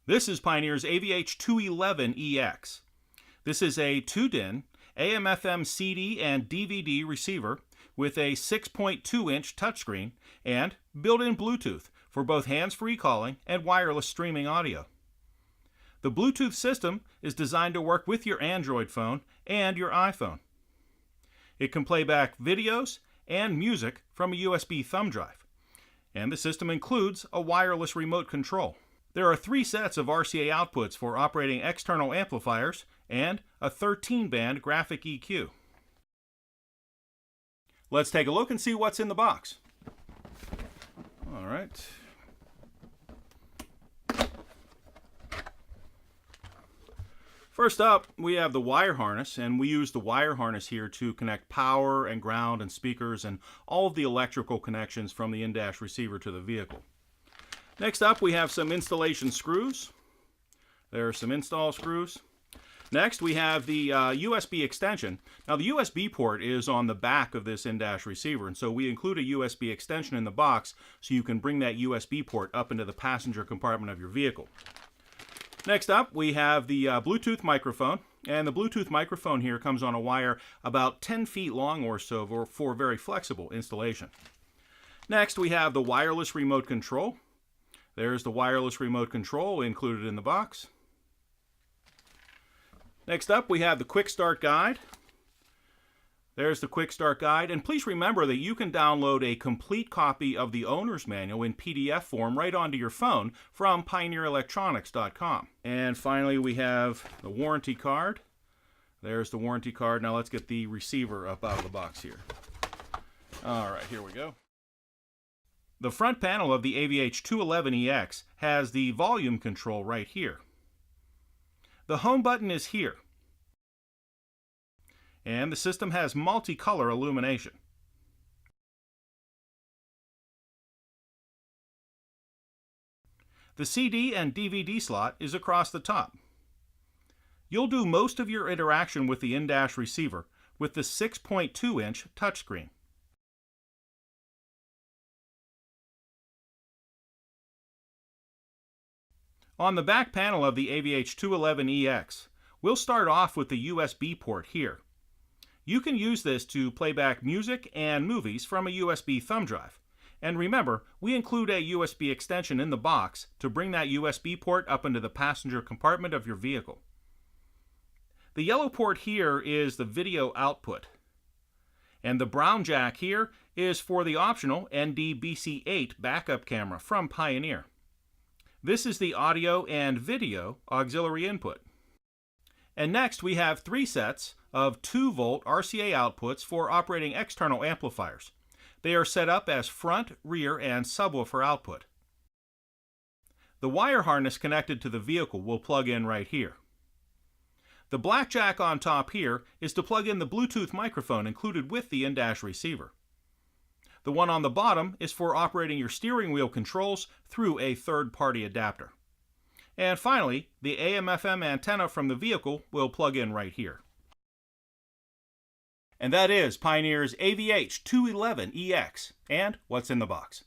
This is Pioneer's AVH-211EX. This is a 2-DIN AM/FM CD and DVD receiver with a 6.2-inch touchscreen and built-in Bluetooth for both hands-free calling and wireless streaming audio. The Bluetooth system is designed to work with your Android phone and your iPhone. It can play back videos and music from a USB thumb drive, and the system includes a wireless remote control. There are 3 sets of RCA outputs for operating external amplifiers and a 13-band graphic EQ. Let's take a look and see what's in the box. All right. First up, we have the wire harness, and we use the wire harness here to connect power and ground and speakers and all of the electrical connections from the in-dash receiver to the vehicle. Next up, we have some installation screws. There are some install screws. Next, we have the USB extension. Now, the USB port is on the back of this in-dash receiver, and so we include a USB extension in the box so you can bring that USB port up into the passenger compartment of your vehicle. Next up, we have the Bluetooth microphone, and the Bluetooth microphone here comes on a wire about 10 feet long or so for very flexible installation. Next, we have the wireless remote control. There's the wireless remote control included in the box. Next up, we have the quick start guide. There's the quick start guide, and please remember that you can download a complete copy of the owner's manual in PDF form right onto your phone from pioneerelectronics.com. And finally, we have the warranty card. There's the warranty card. Now let's get the receiver up out of the box here. All right, here we go. The front panel of the AVH-211EX has the volume control right here. The home button is here. And the system has multicolor illumination. The CD and DVD slot is across the top. You'll do most of your interaction with the in-dash receiver with the 6.2-inch touchscreen. On the back panel of the AVH-211EX, we'll start off with the USB port here. You can use this to play back music and movies from a USB thumb drive. And remember, we include a USB extension in the box to bring that USB port up into the passenger compartment of your vehicle. The yellow port here is the video output. And the brown jack here is for the optional ND-BC8 backup camera from Pioneer. This is the audio and video auxiliary input. And next we have 3 sets of 2-volt RCA outputs for operating external amplifiers. They are set up as front, rear, and subwoofer output. The wire harness connected to the vehicle will plug in right here. The black jack on top here is to plug in the Bluetooth microphone included with the in-dash receiver. The one on the bottom is for operating your steering wheel controls through a third-party adapter. And finally, the AM/FM antenna from the vehicle will plug in right here. And that is Pioneer's AVH-211EX and what's in the box.